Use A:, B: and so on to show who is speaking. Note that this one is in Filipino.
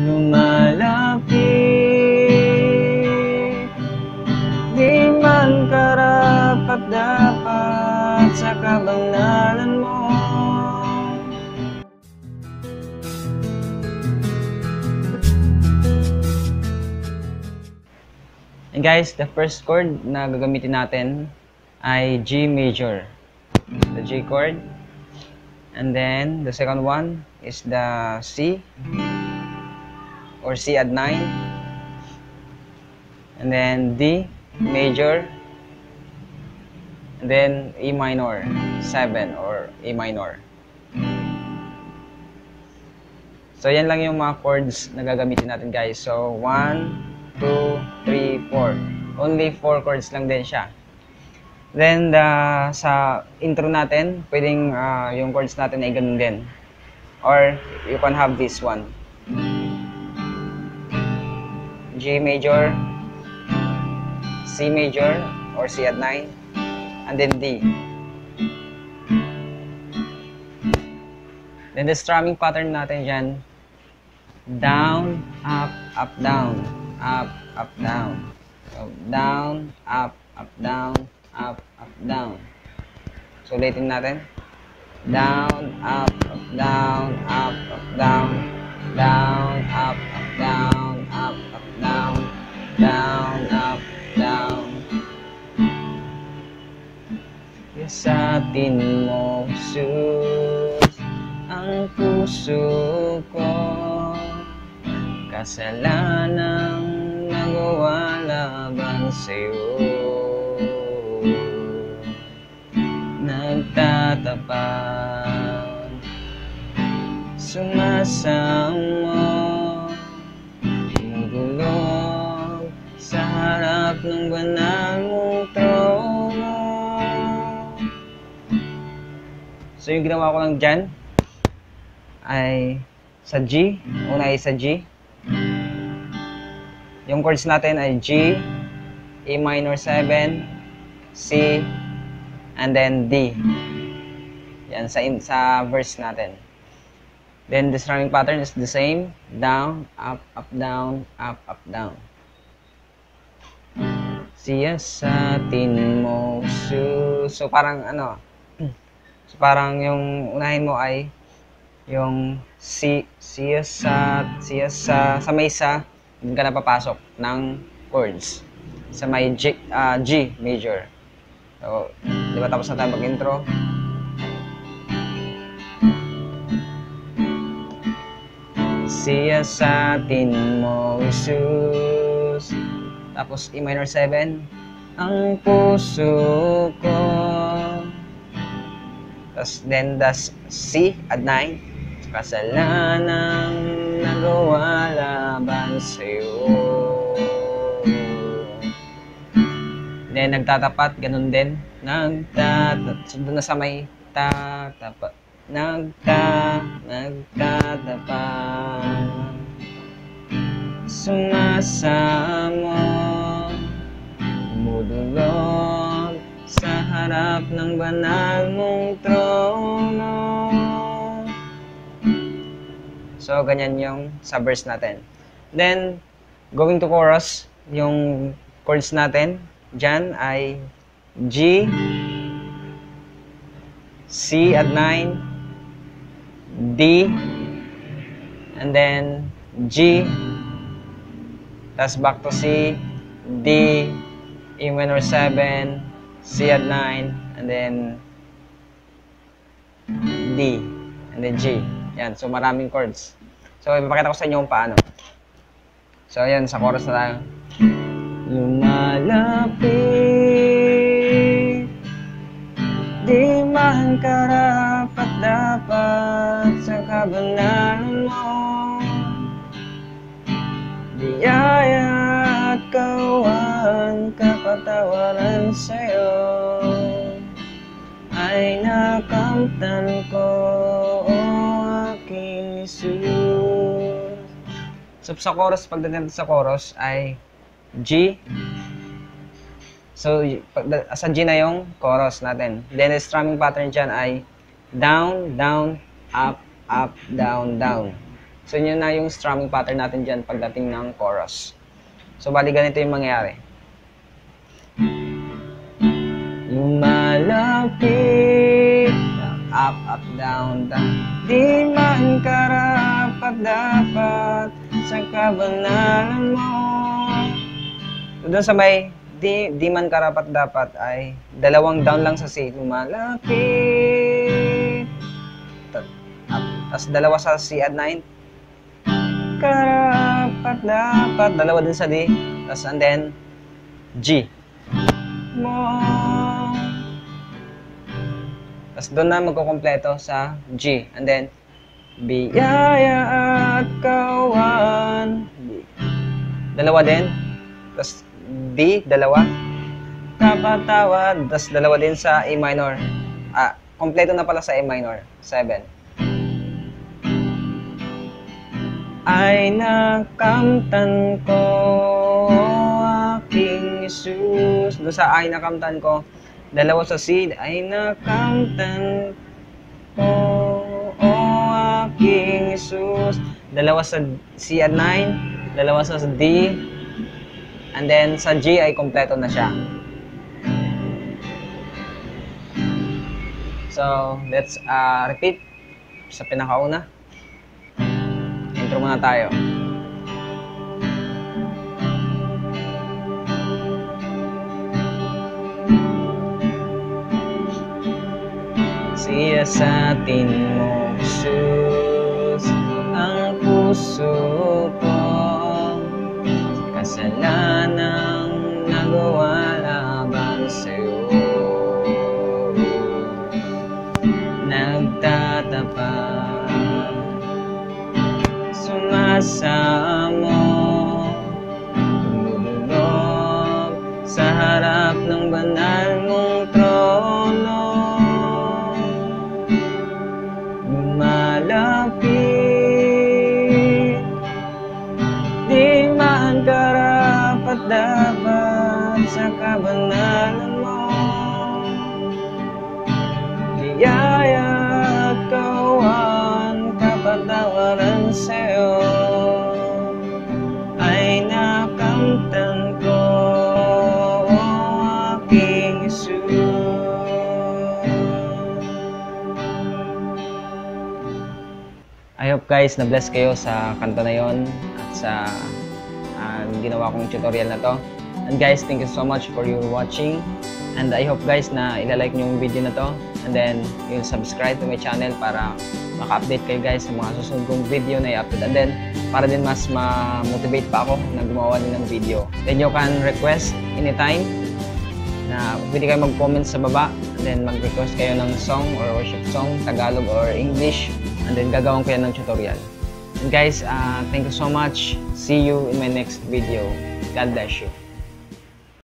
A: lumalapit, di man karapat-dapat sa kabanalan mo. And guys, the first chord na gagamitin natin ay G major, the G chord. And then the second one is the C or C add 9. And then D major. And then E minor 7 or A minor. So yan lang yung mga chords na gagamitin natin guys. So 1, 2, 3, 4. Only 4 chords lang din siya. Then sa intro natin, pwedeng yung chords natin ay ganun din. Or you can have this one. G major, C major or C add 9, and then D. Then the strumming pattern natin dyan, down, up, up, down, up, up, down. So down, up, down, up, down. So ulitin natin. Down, up, down, up, down, down, up, down, up, down, down, up, down. Sa atin mo, Jesus, ang puso ko, kasalanang nagawa laban sa'yo. Nagtatapat, sumasamo, mudulog sa harap ng banal mong trono. So yung ginawa ko lang dyan ay sa G, una ay sa G. Yung chords natin ay G, A minor 7, C, and then D. Yan sa verse natin. Then the strumming pattern is the same, down, up, down, up, down. Siya sa atin mo, so parang ano, so parang yung unahin mo ay yung siya sa may sa, hindi ka na papasok ng chords sa may G major. So, di ba tapos na tayo mag-intro? Siya sa atin mo, Jesus. Tapos E minor 7, ang puso ko. Tapos then the C add 9, kasalanang nagawa laban sa'yo. Then nagtatapat, ganun din. Nagtatapat, so doon na sa may tatapat. Nagtatapat, sumasamo, mudulog sa harap ng banal mong trono. So, ganyan yung sa verse natin. Then, going to chorus, yung chords natin dyan ay G, C add 9, D, and then G, tas back to C, D, E minor 7, C add 9, and then D, and then G. Yan, so maraming chords. So, ipapakita ko sa inyo kung paano. So, ayan, sa chorus na tayo. Lumalapit, di man karapat-dapat sa kabanalan mo. Biyaya at kawan, kapatawaran sa'yo ay nakamtan ko, o aking Jesus. So sa chorus, pagdating sa chorus ay G. So sa G na yung chorus natin. Then the strumming pattern dyan ay down, down, up, up, down, down. So, yun na yung strumming pattern natin dyan pagdating ng chorus. So, bali ganito yung mangyayari. Lumalapit, up, down, down. Di man karapat-dapat sa kabanalan mo. So, doon sa may di man karapat-dapat ay dalawang down lang sa C. Lumalapit. Tapos dalawa sa C at 9. Karapat-dapat. Dalawa din sa D. Tapos and then G. Mo. Tapos doon na magkukompleto sa G. And then biyaya at kawan. Dalawa din. Tapos B, dalawa. Kapatawad. Tapos dalawa din sa A minor. Kompleto na pala sa A minor. 7. Ay nakamtan ko aking Jesus. Doon sa ay nakamtan ko. Dalawa sa C. Ay nakamtan ko aking Jesus. Dalawa sa C at 9. Dalawa sa D. And then, sa G ay kompleto na siya. So, let's repeat sa pinakauna. Intro muna tayo. Siya sa atin mo, Jesus, ang puso ko. Kasalanang nagawa laban sa'yo, nagtatapat, sumasamo, lumulunod sa harap ng banal mong trono, lumalapit, di man karapat-dapat sa kabanalan mo. Biyaya at kawan, kapatawaran sa'yo, ay nakamtan ko aking Jesus. I hope guys na-bless kayo sa kanta na yon at sa ginawa kong tutorial na to. And guys, thank you so much for your watching. And I hope guys na ilalike nyo yung video na to. And then, you'll subscribe to my channel para maka-update kayo guys sa mga susunod kong video na i-upload. And then, para din mas ma-motivate pa ako na gumawa din ng video. Then you can request anytime na pwede kayo mag-comment sa baba. And then, mag-request kayo ng song or worship song, Tagalog or English. And then, gagawin ko yan ng tutorial. And guys, thank you so much. See you in my next video. God bless you.